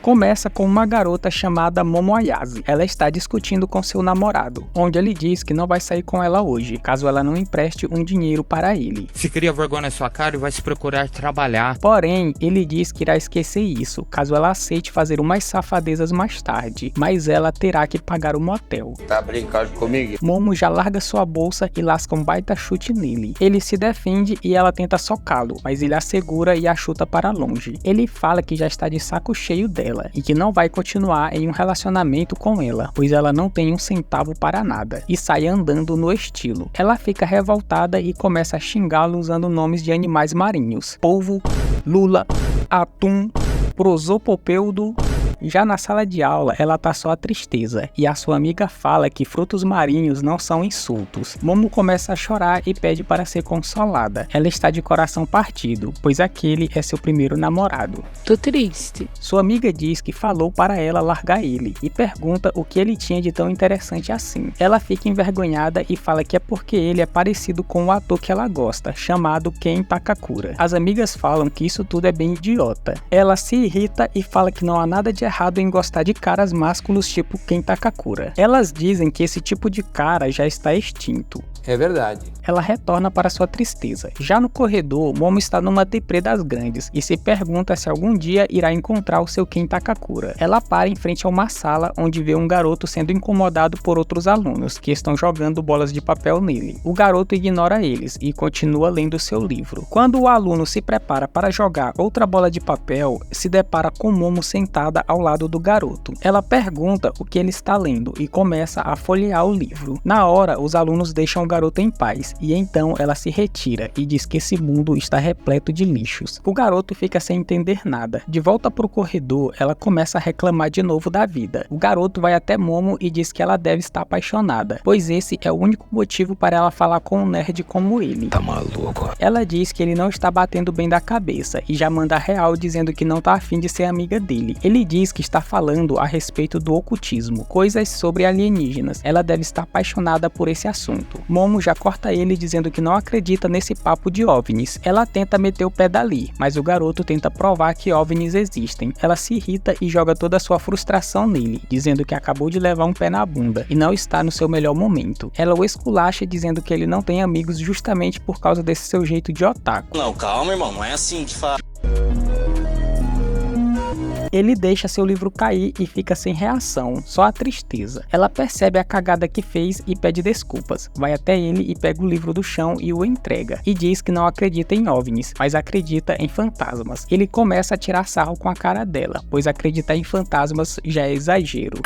Começa com uma garota chamada Momo Ayase. Ela está discutindo com seu namorado, onde ele diz que não vai sair com ela hoje, caso ela não empreste um dinheiro para ele. Se cria vergonha na sua cara e vai se procurar trabalhar. Porém, ele diz que irá esquecer isso, caso ela aceite fazer umas safadezas mais tarde, mas ela terá que pagar o motel. Tá brincando comigo? Momo já larga sua bolsa e lasca um baita chute nele. Ele se defende e ela tenta socá-lo, mas ele a segura e a chuta para longe. Ele fala que já está de saco cheio dela e que não vai continuar em um relacionamento com ela, pois ela não tem um centavo para nada, e sai andando no estilo. Ela fica revoltada e começa a xingá-lo usando nomes de animais marinhos: polvo, lula, atum, prosopopeudo. Já na sala de aula, ela tá só a tristeza, e a sua amiga fala que frutos marinhos não são insultos. Momo começa a chorar e pede para ser consolada. Ela está de coração partido, pois aquele é seu primeiro namorado. Tô triste. Sua amiga diz que falou para ela largar ele, e pergunta o que ele tinha de tão interessante assim. Ela fica envergonhada e fala que é porque ele é parecido com o ator que ela gosta, chamado Ken Takakura. As amigas falam que isso tudo é bem idiota. Ela se irrita e fala que não há nada de errado em gostar de caras másculos tipo Ken Takakura. Elas dizem que esse tipo de cara já está extinto. É verdade. Ela retorna para sua tristeza. Já no corredor, Momo está numa deprê das grandes e se pergunta se algum dia irá encontrar o seu Ken Takakura. Ela para em frente a uma sala onde vê um garoto sendo incomodado por outros alunos que estão jogando bolas de papel nele. O garoto ignora eles e continua lendo seu livro. Quando o aluno se prepara para jogar outra bola de papel, se depara com Momo sentada ao lado do garoto. Ela pergunta o que ele está lendo e começa a folhear o livro. Na hora, os alunos deixam o garoto em paz e então ela se retira e diz que esse mundo está repleto de lixos. O garoto fica sem entender nada. De volta pro corredor, ela começa a reclamar de novo da vida. O garoto vai até Momo e diz que ela deve estar apaixonada, pois esse é o único motivo para ela falar com um nerd como ele. Tá maluco? Ela diz que ele não está batendo bem da cabeça e já manda real dizendo que não tá afim de ser amiga dele. Ele diz que está falando a respeito do ocultismo, coisas sobre alienígenas. Ela deve estar apaixonada por esse assunto. Momo já corta ele dizendo que não acredita nesse papo de OVNIs. Ela tenta meter o pé dali, mas o garoto tenta provar que OVNIs existem. Ela se irrita e joga toda a sua frustração nele, dizendo que acabou de levar um pé na bunda e não está no seu melhor momento. Ela o esculacha dizendo que ele não tem amigos justamente por causa desse seu jeito de otaku. Não, calma, irmão, não é assim que fala. Ele deixa seu livro cair e fica sem reação, só a tristeza. Ela percebe a cagada que fez e pede desculpas. Vai até ele e pega o livro do chão e o entrega. E diz que não acredita em OVNIs, mas acredita em fantasmas. Ele começa a tirar sarro com a cara dela, pois acreditar em fantasmas já é exagero.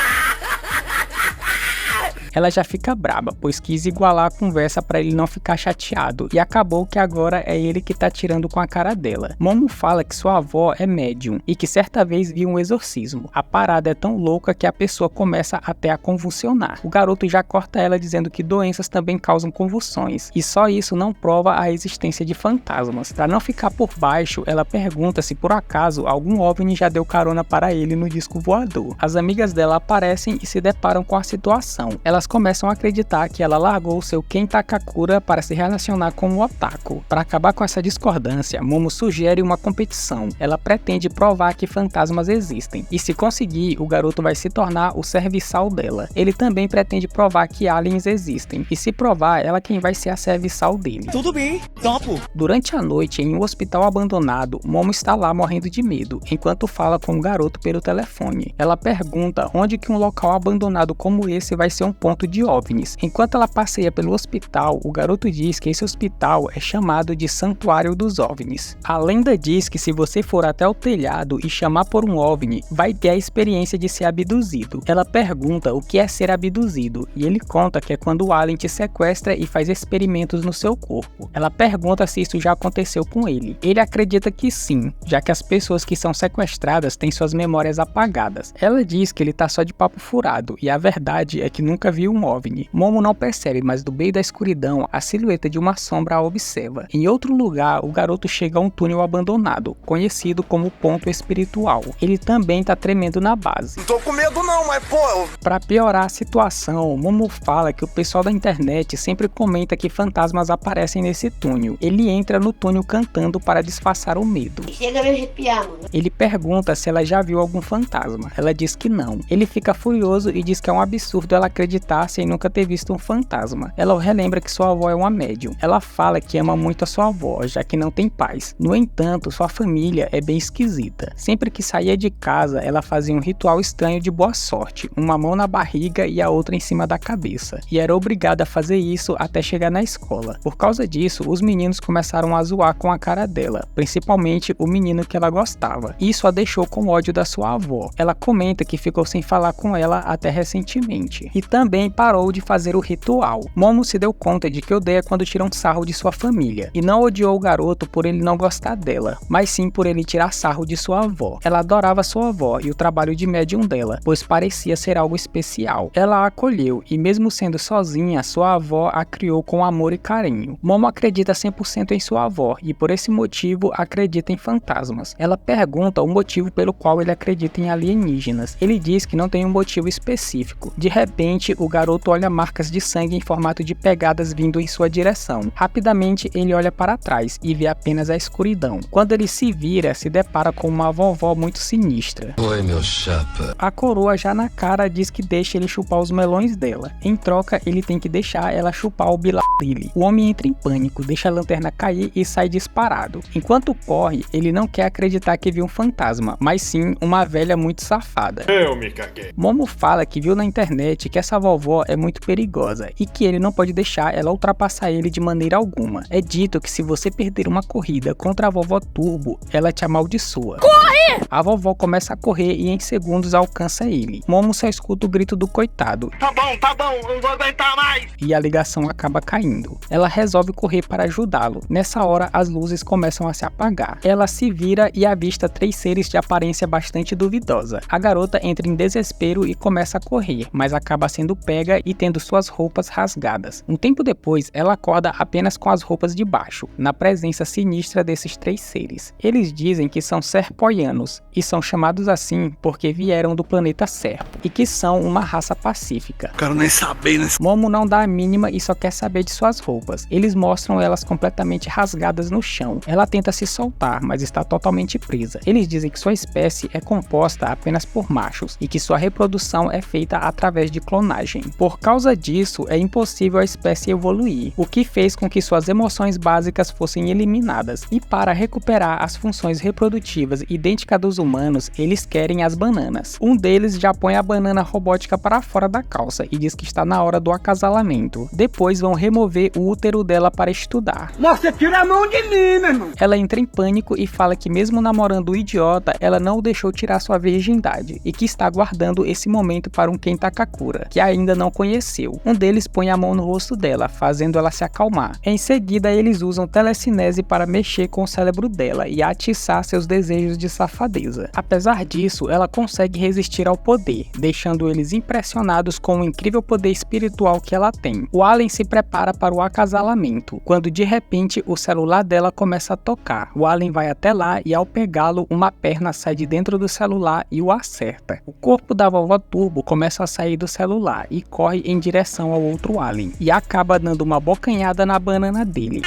Ela já fica braba, pois quis igualar a conversa para ele não ficar chateado, e acabou que agora é ele que tá tirando com a cara dela. Momo fala que sua avó é médium e que certa vez viu um exorcismo. A parada é tão louca que a pessoa começa até a convulsionar. O garoto já corta ela dizendo que doenças também causam convulsões, e só isso não prova a existência de fantasmas. Para não ficar por baixo, ela pergunta se por acaso algum OVNI já deu carona para ele no disco voador. As amigas dela aparecem e se deparam com a situação. Elas começam a acreditar que ela largou seu Ken Takakura para se relacionar com o otaku. Para acabar com essa discordância, Momo sugere uma competição. Ela pretende provar que fantasmas existem, e se conseguir, o garoto vai se tornar o serviçal dela. Ele também pretende provar que aliens existem, e se provar, ela quem vai ser a serviçal dele. Tudo bem, topo. Durante a noite, em um hospital abandonado, Momo está lá morrendo de medo, enquanto fala com o garoto pelo telefone. Ela pergunta onde que um local abandonado como esse vai ser um ponto de OVNIs. Enquanto ela passeia pelo hospital, o garoto diz que esse hospital é chamado de Santuário dos OVNIs. A lenda diz que se você for até o telhado e chamar por um OVNI, vai ter a experiência de ser abduzido. Ela pergunta o que é ser abduzido, e ele conta que é quando o alien te sequestra e faz experimentos no seu corpo. Ela pergunta se isso já aconteceu com ele. Ele acredita que sim, já que as pessoas que são sequestradas têm suas memórias apagadas. Ela diz que ele tá só de papo furado, e a verdade é que nunca viu viu um OVNI. Momo não percebe, mas do meio da escuridão, a silhueta de uma sombra a observa. Em outro lugar, o garoto chega a um túnel abandonado, conhecido como Ponto Espiritual. Ele também tá tremendo na base. Não tô com medo não, mas pô... Pra piorar a situação, Momo fala que o pessoal da internet sempre comenta que fantasmas aparecem nesse túnel. Ele entra no túnel cantando para disfarçar o medo. Chega a me arrepiar, mano. Ele pergunta se ela já viu algum fantasma. Ela diz que não. Ele fica furioso e diz que é um absurdo ela acreditar sem nunca ter visto um fantasma. Ela relembra que sua avó é uma médium. Ela fala que ama muito a sua avó, já que não tem pais. No entanto, sua família é bem esquisita. Sempre que saía de casa, ela fazia um ritual estranho de boa sorte, uma mão na barriga e a outra em cima da cabeça. E era obrigada a fazer isso até chegar na escola. Por causa disso, os meninos começaram a zoar com a cara dela, principalmente o menino que ela gostava. Isso a deixou com ódio da sua avó. Ela comenta que ficou sem falar com ela até recentemente. E também parou de fazer o ritual. Momo se deu conta de que odeia quando tiram sarro de sua família. E não odiou o garoto por ele não gostar dela, mas sim por ele tirar sarro de sua avó. Ela adorava sua avó e o trabalho de médium dela, pois parecia ser algo especial. Ela a acolheu e mesmo sendo sozinha, sua avó a criou com amor e carinho. Momo acredita 100% em sua avó e por esse motivo acredita em fantasmas. Ela pergunta o motivo pelo qual ele acredita em alienígenas. Ele diz que não tem um motivo específico. De repente, o garoto olha marcas de sangue em formato de pegadas vindo em sua direção. Rapidamente, ele olha para trás e vê apenas a escuridão. Quando ele se vira, se depara com uma vovó muito sinistra. Oi, meu chapa. A coroa já na cara diz que deixa ele chupar os melões dela. Em troca, ele tem que deixar ela chupar o bilá dele. O homem entra em pânico, deixa a lanterna cair e sai disparado. Enquanto corre, ele não quer acreditar que viu um fantasma, mas sim uma velha muito safada. Eu me caguei. Momo fala que viu na internet que essa vovó é muito perigosa e que ele não pode deixar ela ultrapassar ele de maneira alguma. É dito que se você perder uma corrida contra a vovó Turbo, ela te amaldiçoa. Corre! A vovó começa a correr e em segundos alcança ele. Momo só escuta o grito do coitado. Tá bom, não vou aguentar mais. E a ligação acaba caindo. Ela resolve correr para ajudá-lo. Nessa hora, as luzes começam a se apagar. Ela se vira e avista 3 seres de aparência bastante duvidosa. A garota entra em desespero e começa a correr, mas acaba sendo pega e tendo suas roupas rasgadas. Um tempo depois, ela acorda apenas com as roupas de baixo, na presença sinistra desses 3 seres. Eles dizem que são serpoianos, e são chamados assim porque vieram do planeta Serpo, e que são uma raça pacífica. Quero nem saber, né? Momo não dá a mínima e só quer saber de suas roupas. Eles mostram elas completamente rasgadas no chão. Ela tenta se soltar, mas está totalmente presa. Eles dizem que sua espécie é composta apenas por machos e que sua reprodução é feita através de clonagem. Por causa disso, é impossível a espécie evoluir, o que fez com que suas emoções básicas fossem eliminadas. E para recuperar as funções reprodutivas idênticas dos humanos, eles querem as bananas. Um deles já põe a banana robótica para fora da calça e diz que está na hora do acasalamento. Depois vão remover o útero dela para estudar. Nossa, tira a mão de mim, meu irmão! Ela entra em pânico e fala que mesmo namorando o idiota, ela não o deixou tirar sua virgindade e que está aguardando esse momento para um Ken Takakura, que ainda não conheceu. Um deles põe a mão no rosto dela, fazendo ela se acalmar. Em seguida, eles usam telecinese para mexer com o cérebro dela e atiçar seus desejos de safadeza. Apesar disso, ela consegue resistir ao poder, deixando eles impressionados com o incrível poder espiritual que ela tem. O alien se prepara para o acasalamento, quando de repente o celular dela começa a tocar. O alien vai até lá e ao pegá-lo, uma perna sai de dentro do celular e o acerta. O corpo da vovó Turbo começa a sair do celular e corre em direção ao outro alien, e acaba dando uma bocanhada na banana dele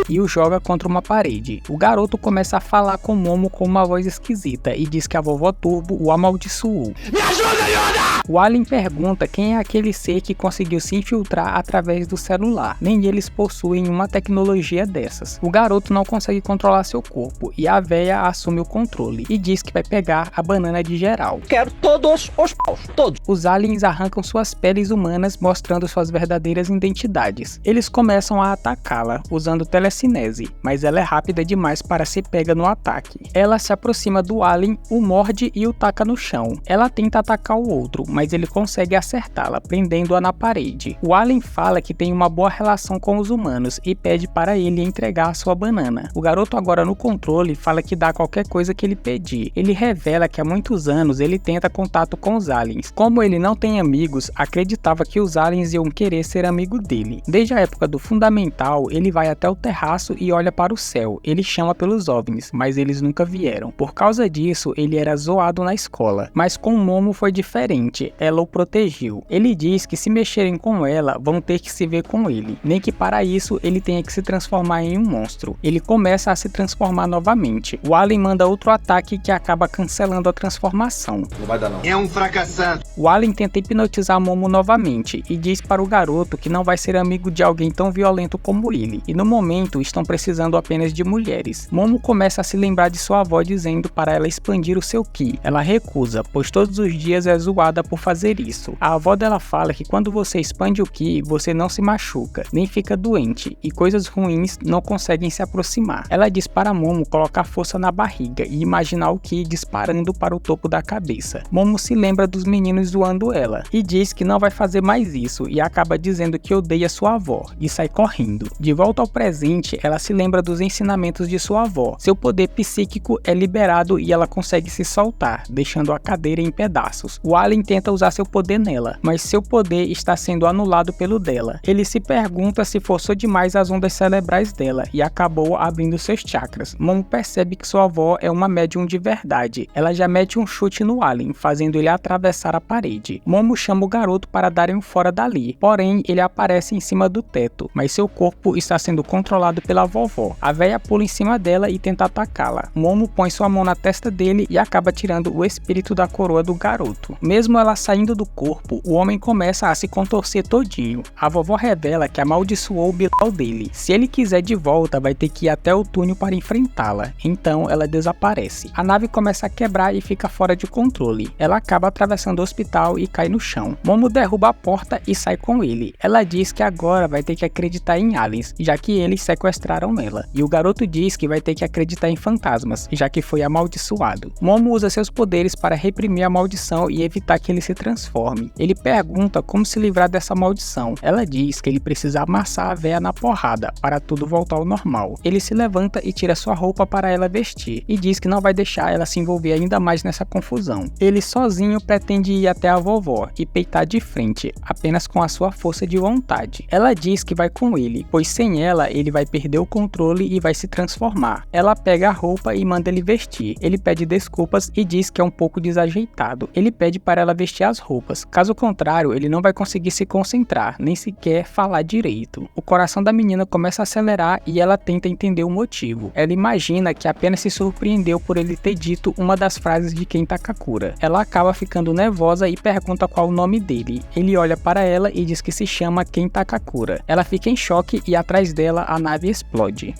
e o joga contra uma parede. O garoto começa a falar com Momo com uma voz esquisita e diz que a vovó Turbo o amaldiçoou. Me ajuda, Yoda! O alien pergunta quem é aquele ser que conseguiu se infiltrar através do celular. Nem eles possuem uma tecnologia dessas. O garoto não consegue controlar seu corpo e a véia assume o controle e diz que vai pegar a banana de geral. Quero todos os paus, todos. Os aliens arrancam suas peles humanas, mostrando suas verdadeiras identidades. Eles começam a atacá-la, usando telecinese, mas ela é rápida demais para ser pega no ataque. Ela se aproxima do alien, o morde e o taca no chão. Ela tenta atacar o outro, mas ele consegue acertá-la, prendendo-a na parede. O alien fala que tem uma boa relação com os humanos e pede para ele entregar a sua banana. O garoto, agora no controle, fala que dá qualquer coisa que ele pedir. Ele revela que há muitos anos ele tenta contato com os aliens. Como ele não tem amigos, acreditava que os aliens iam querer ser amigo dele. Desde a época do fundamental, ele vai até o terraço e olha para o céu. Ele chama pelos OVNIs, mas eles nunca vieram. Por causa disso, ele era zoado na escola. Mas com Momo foi diferente, ela o protegeu. Ele diz que se mexerem com ela, vão ter que se ver com ele. Nem que para isso ele tenha que se transformar em um monstro. Ele começa a se transformar novamente. O alien manda outro ataque que acaba cancelando a transformação. Não vai dar não. É um fracassado. O alien tenta hipnotizar Momo novamente e diz para o garoto que não vai ser amigo de alguém tão violento como ele, e no momento estão precisando apenas de mulheres. Momo começa a se lembrar de sua avó dizendo para ela expandir o seu ki. Ela recusa, pois todos os dias é zoada por fazer isso. A avó dela fala que quando você expande o ki, você não se machuca, nem fica doente, e coisas ruins não conseguem se aproximar. Ela diz para Momo colocar força na barriga e imaginar o ki disparando para o topo da cabeça. Momo se lembra dos meninos zoando ela, e diz que não vai fazer mais isso, e acaba dizendo que odeia sua avó, e sai correndo. De volta ao presente, ela se lembra dos ensinamentos de sua avó. Seu poder psíquico é liberado e ela consegue se soltar, deixando a cadeira em pedaços. O alien tenta usar seu poder nela, mas seu poder está sendo anulado pelo dela. Ele se pergunta se forçou demais as ondas cerebrais dela, e acabou abrindo seus chakras. Momo percebe que sua avó é uma médium de verdade. Ela já mete um chute no alien, fazendo ele atravessar a parede. Momo chama o garoto para darem um fora dali, porém ele aparece em cima do teto, mas seu corpo está sendo controlado pela vovó. A véia pula em cima dela e tenta atacá-la. Momo põe sua mão na testa dele e acaba tirando o espírito da coroa do garoto. Mesmo ela saindo do corpo, o homem começa a se contorcer todinho. A vovó revela que amaldiçoou o Bilal dele. Se ele quiser de volta, vai ter que ir até o túnel para enfrentá-la. Então ela desaparece. A nave começa a quebrar e fica fora de controle. Ela acaba atravessando o hospital e cai no chão. Momo derruba a porta e sai com ele. Ela diz que agora vai ter que acreditar em aliens, já que eles sequestraram ela. E o garoto diz que vai ter que acreditar em fantasmas, já que foi amaldiçoado. Momo usa seus poderes para reprimir a maldição e evitar que ele se transforme. Ele pergunta como se livrar dessa maldição. Ela diz que ele precisa amassar a véia na porrada para tudo voltar ao normal. Ele se levanta e tira sua roupa para ela vestir, e diz que não vai deixar ela se envolver ainda mais nessa confusão. Ele sozinho pretende ir até a vovó e peitar de frente, apenas com a sua força de vontade. Ela diz que vai com ele, pois sem ela ele vai perder o controle e vai se transformar. Ela pega a roupa e manda ele vestir. Ele pede desculpas e diz que é um pouco desajeitado. Ele pede para ela vestir as roupas, caso contrário ele não vai conseguir se concentrar, nem sequer falar direito. O coração da menina começa a acelerar e ela tenta entender o motivo. Ela imagina que apenas se surpreendeu por ele ter dito uma das frases de Ken Takakura. Ela acaba ficando nervosa e pergunta qual o nome dele. Ele olha para ela e diz que se chama Ken Takakura. Ela fica em choque e atrás dela a nave explode.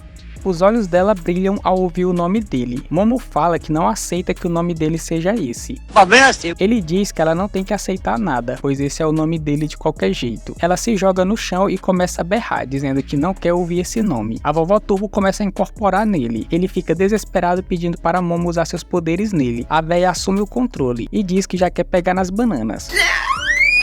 Os olhos dela brilham ao ouvir o nome dele. Momo fala que não aceita que o nome dele seja esse. Ele diz que ela não tem que aceitar nada, pois esse é o nome dele de qualquer jeito. Ela se joga no chão e começa a berrar, dizendo que não quer ouvir esse nome. A vovó Turbo começa a incorporar nele. Ele fica desesperado pedindo para Momo usar seus poderes nele. A véia assume o controle e diz que já quer pegar nas bananas.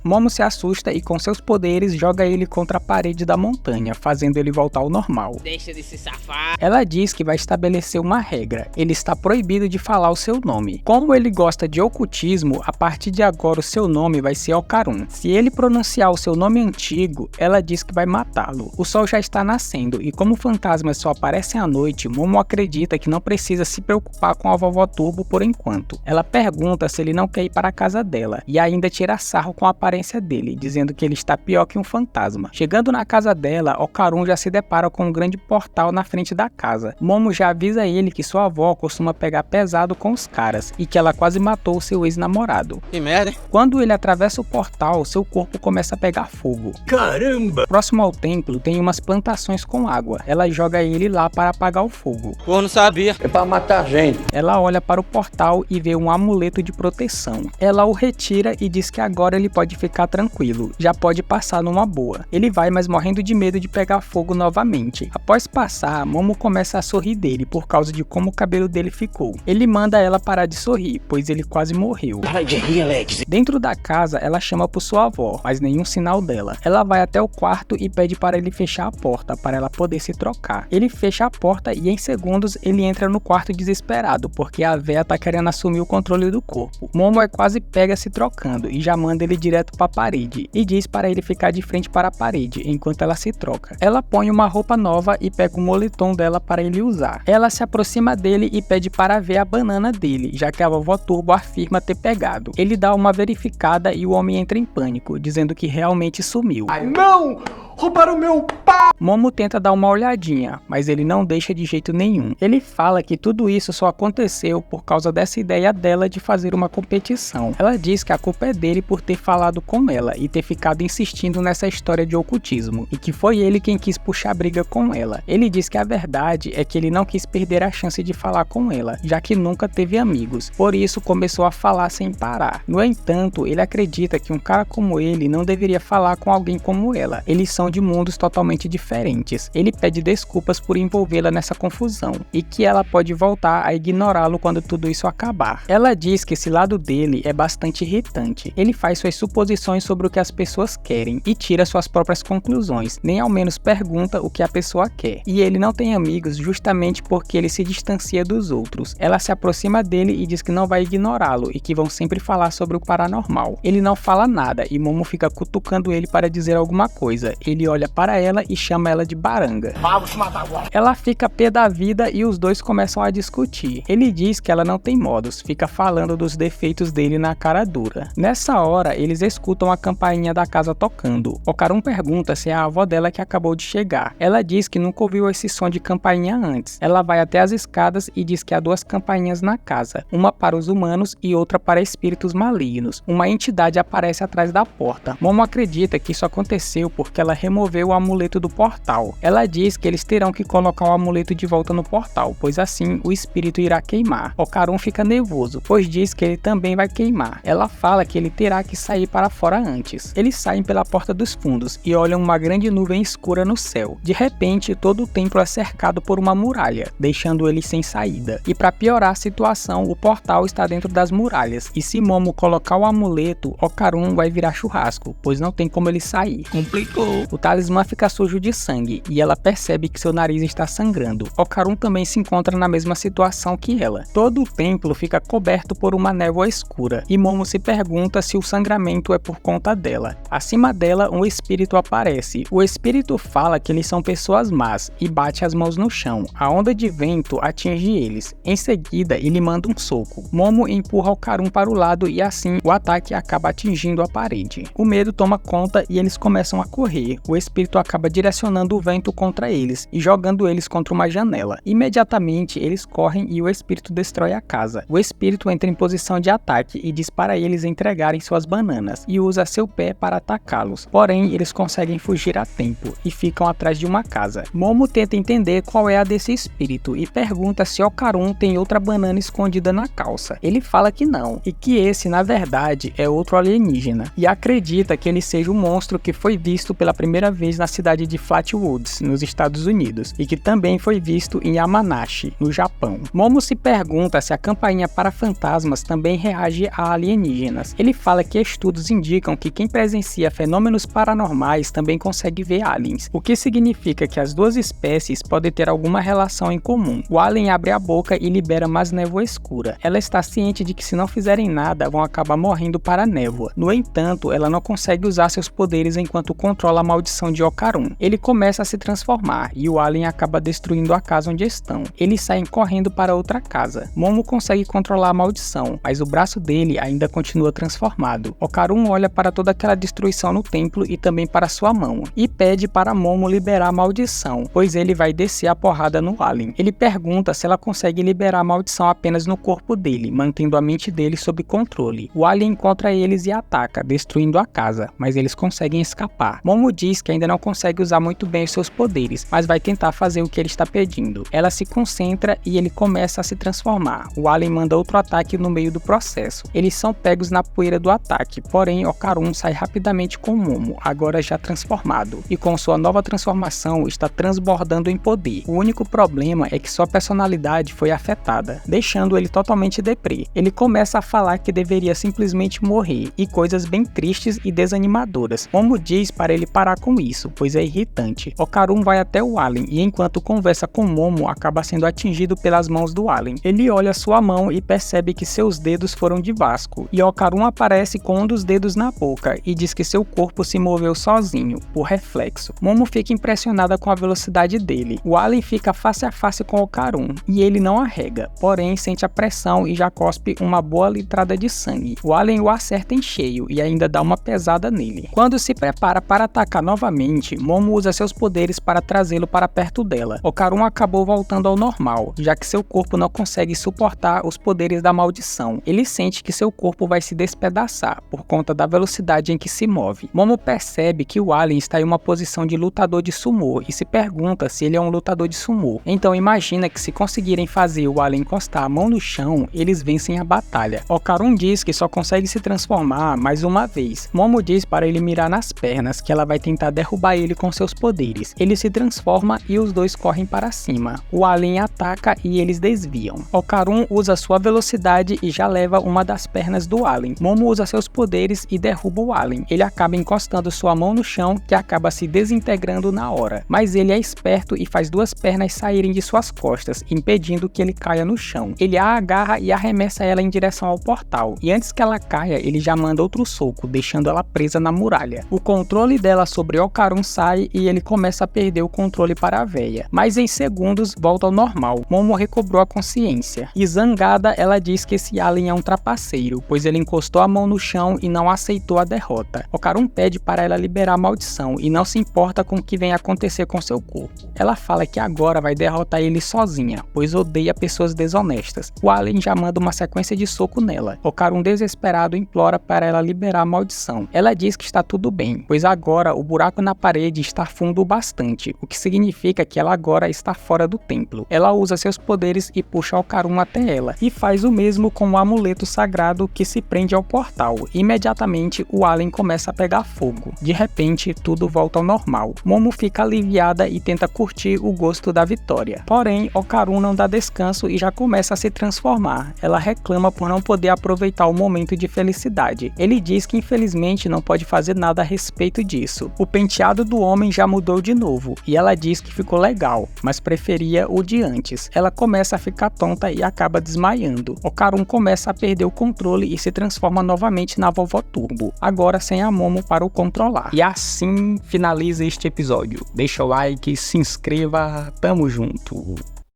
Momo se assusta e com seus poderes joga ele contra a parede da montanha, fazendo ele voltar ao normal. Deixa de se safar. Ela diz que vai estabelecer uma regra. Ele está proibido de falar o seu nome. Como ele gosta de ocultismo, a partir de agora o seu nome vai ser Okarun. Se ele pronunciar o seu nome antigo, ela diz que vai matá-lo. O sol já está nascendo e como fantasmas só aparecem à noite, Momo acredita que não precisa se preocupar com a vovó Turbo por enquanto. Ela pergunta se ele não quer ir para a casa dela e ainda tira sarro com a aparência dele, dizendo que ele está pior que um fantasma. Chegando na casa dela, Okarun já se depara com um grande portal na frente da casa. Momo já avisa ele que sua avó costuma pegar pesado com os caras e que ela quase matou seu ex-namorado. Que merda, hein? Quando ele atravessa o portal, seu corpo começa a pegar fogo. Caramba! Próximo ao templo tem umas plantações com água. Ela joga ele lá para apagar o fogo. Pô, não sabia. É pra matar gente. Ela olha para o portal e vê um amuleto de proteção. Ela o retira e diz que agora ele pode ficar tranquilo, já pode passar numa boa. Ele vai, mas morrendo de medo de pegar fogo novamente. Após passar, Momo começa a sorrir dele por causa de como o cabelo dele ficou. Ele manda ela parar de sorrir, pois ele quase morreu. Para de rir, Alex. Dentro da casa, ela chama por sua avó, mas nenhum sinal dela. Ela vai até o quarto e pede para ele fechar a porta, para ela poder se trocar. Ele fecha a porta e em segundos ele entra no quarto desesperado, porque a véia tá querendo assumir o controle do corpo. Momo é quase pega se trocando e já manda ele direto para a parede, e diz para ele ficar de frente para a parede, enquanto ela se troca. Ela põe uma roupa nova e pega o moletom dela para ele usar. Ela se aproxima dele e pede para ver a banana dele, já que a vovó Turbo afirma ter pegado. Ele dá uma verificada e o homem entra em pânico, dizendo que realmente sumiu. Ai, não! Roubaram meu pá! Momo tenta dar uma olhadinha, mas ele não deixa de jeito nenhum. Ele fala que tudo isso só aconteceu por causa dessa ideia dela de fazer uma competição. Ela diz que a culpa é dele por ter falado com ela e ter ficado insistindo nessa história de ocultismo, e que foi ele quem quis puxar briga com ela. Ele diz que a verdade é que ele não quis perder a chance de falar com ela, já que nunca teve amigos, por isso começou a falar sem parar. No entanto, ele acredita que um cara como ele não deveria falar com alguém como ela. Eles são de mundos totalmente diferentes. Ele pede desculpas por envolvê-la nessa confusão e que ela pode voltar a ignorá-lo quando tudo isso acabar. Ela diz que esse lado dele é bastante irritante. Ele faz suas suposições sobre o que as pessoas querem e tira suas próprias conclusões, nem ao menos pergunta o que a pessoa quer. E ele não tem amigos justamente porque ele se distancia dos outros. Ela se aproxima dele e diz que não vai ignorá-lo e que vão sempre falar sobre o paranormal. Ele não fala nada e Momo fica cutucando ele para dizer alguma coisa. Ele olha para ela e chama ela de baranga. Vamos te matar agora. Ela fica pé da vida e os dois começam a discutir. Ele diz que ela não tem modos, fica falando dos defeitos dele na cara dura. Nessa hora, eles escutam a campainha da casa tocando. Okarun pergunta se é a avó dela que acabou de chegar. Ela diz que nunca ouviu esse som de campainha antes. Ela vai até as escadas e diz que há duas campainhas na casa, uma para os humanos e outra para espíritos malignos. Uma entidade aparece atrás da porta. Momo acredita que isso aconteceu porque ela removeu o amuleto do portal. Ela diz que eles terão que colocar o amuleto de volta no portal, pois assim o espírito irá queimar. Okarun fica nervoso, pois diz que ele também vai queimar. Ela fala que ele terá que sair para fora antes. Eles saem pela porta dos fundos e olham uma grande nuvem escura no céu. De repente, todo o templo é cercado por uma muralha, deixando eles sem saída. E para piorar a situação, o portal está dentro das muralhas, e se Momo colocar o amuleto, Okarun vai virar churrasco, pois não tem como ele sair. Complicou. O talismã fica sujo de sangue e ela percebe que seu nariz está sangrando. Okarun também se encontra na mesma situação que ela. Todo o templo fica coberto por uma névoa escura e Momo se pergunta se o sangramento é por conta dela. Acima dela, um espírito aparece. O espírito fala que eles são pessoas más e bate as mãos no chão. A onda de vento atinge eles. Em seguida, ele manda um soco. Momo empurra Okarun para o lado e assim o ataque acaba atingindo a parede. O medo toma conta e eles começam a correr. O espírito acaba direcionando o vento contra eles e jogando eles contra uma janela. Imediatamente eles correm e o espírito destrói a casa. O espírito entra em posição de ataque e diz para eles entregarem suas bananas e usa seu pé para atacá-los. Porém, eles conseguem fugir a tempo e ficam atrás de uma casa. Momo tenta entender qual é a desse espírito e pergunta se Okarun tem outra banana escondida na calça. Ele fala que não e que esse, na verdade, é outro alienígena e acredita que ele seja o monstro que foi visto pela primeira vez na cidade de Flatwoods, nos Estados Unidos, e que também foi visto em Yamanashi, no Japão. Momo se pergunta se a campainha para fantasmas também reage a alienígenas. Ele fala que estudos indicam que quem presencia fenômenos paranormais também consegue ver aliens, o que significa que as duas espécies podem ter alguma relação em comum. O alien abre a boca e libera mais névoa escura. Ela está ciente de que se não fizerem nada, vão acabar morrendo para a névoa. No entanto, ela não consegue usar seus poderes enquanto controla a maldição de Okarun. Ele começa a se transformar e o alien acaba destruindo a casa onde estão. Eles saem correndo para outra casa. Momo consegue controlar a maldição, mas o braço dele ainda continua transformado. Okarun olha para toda aquela destruição no templo e também para sua mão, e pede para Momo liberar a maldição, pois ele vai descer a porrada no alien. Ele pergunta se ela consegue liberar a maldição apenas no corpo dele, mantendo a mente dele sob controle. O alien encontra eles e ataca, destruindo a casa, mas eles conseguem escapar. Momo diz que ainda não consegue usar muito bem os seus poderes, mas vai tentar fazer o que ele está pedindo. Ela se concentra e ele começa a se transformar. O alien manda outro ataque no meio do processo. Eles são pegos na poeira do ataque, porém Porém, Okarun sai rapidamente com Momo, agora já transformado, e com sua nova transformação está transbordando em poder. O único problema é que sua personalidade foi afetada, deixando ele totalmente deprê. Ele começa a falar que deveria simplesmente morrer, e coisas bem tristes e desanimadoras. Momo diz para ele parar com isso, pois é irritante. Okarun vai até o alien e enquanto conversa com Momo, acaba sendo atingido pelas mãos do alien. Ele olha sua mão e percebe que seus dedos foram de Vasco, e Okarun aparece com um dos dedos na boca e diz que seu corpo se moveu sozinho, por reflexo. Momo fica impressionada com a velocidade dele. O alien fica face a face com Okarun, e ele não arrega, porém sente a pressão e já cospe uma boa litrada de sangue. O alien o acerta em cheio e ainda dá uma pesada nele. Quando se prepara para atacar novamente, Momo usa seus poderes para trazê-lo para perto dela. Okarun acabou voltando ao normal, já que seu corpo não consegue suportar os poderes da maldição. Ele sente que seu corpo vai se despedaçar por conta da velocidade em que se move. Momo percebe que o alien está em uma posição de lutador de sumô e se pergunta se ele é um lutador de sumô. Então imagina que se conseguirem fazer o alien encostar a mão no chão, eles vencem a batalha. Okarun diz que só consegue se transformar mais uma vez. Momo diz para ele mirar nas pernas, que ela vai tentar derrubar ele com seus poderes. Ele se transforma e os dois correm para cima. O alien ataca e eles desviam. Okarun usa sua velocidade e já leva uma das pernas do alien. Momo usa seus poderes e derruba o alien. Ele acaba encostando sua mão no chão, que acaba se desintegrando na hora. Mas ele é esperto e faz duas pernas saírem de suas costas, impedindo que ele caia no chão. Ele a agarra e arremessa ela em direção ao portal. E antes que ela caia, ele já manda outro soco, deixando ela presa na muralha. O controle dela sobre Okarun sai e ele começa a perder o controle para a véia. Mas em segundos volta ao normal. Momo recobrou a consciência. E zangada, ela diz que esse alien é um trapaceiro, pois ele encostou a mão no chão e não aceitou a derrota. Okarun pede para ela liberar a maldição e não se importa com o que vem acontecer com seu corpo. Ela fala que agora vai derrotar ele sozinha, pois odeia pessoas desonestas. O alien já manda uma sequência de soco nela. Okarun, desesperado, implora para ela liberar a maldição. Ela diz que está tudo bem, pois agora o buraco na parede está fundo o bastante, o que significa que ela agora está fora do templo. Ela usa seus poderes e puxa Okarun até ela, e faz o mesmo com o amuleto sagrado que se prende ao portal. Imediatamente o alien começa a pegar fogo. De repente tudo volta ao normal. Momo fica aliviada e tenta curtir o gosto da vitória. Porém, Okarun não dá descanso e já começa a se transformar. Ela reclama por não poder aproveitar o momento de felicidade. Ele diz que infelizmente não pode fazer nada a respeito disso. O penteado do homem já mudou de novo e ela diz que ficou legal, mas preferia o de antes. Ela começa a ficar tonta e acaba desmaiando. Okarun começa a perder o controle e se transforma novamente na Vovó Turbo, agora sem a Momo para o controlar. E assim finaliza este episódio. Deixa o like, se inscreva, tamo junto!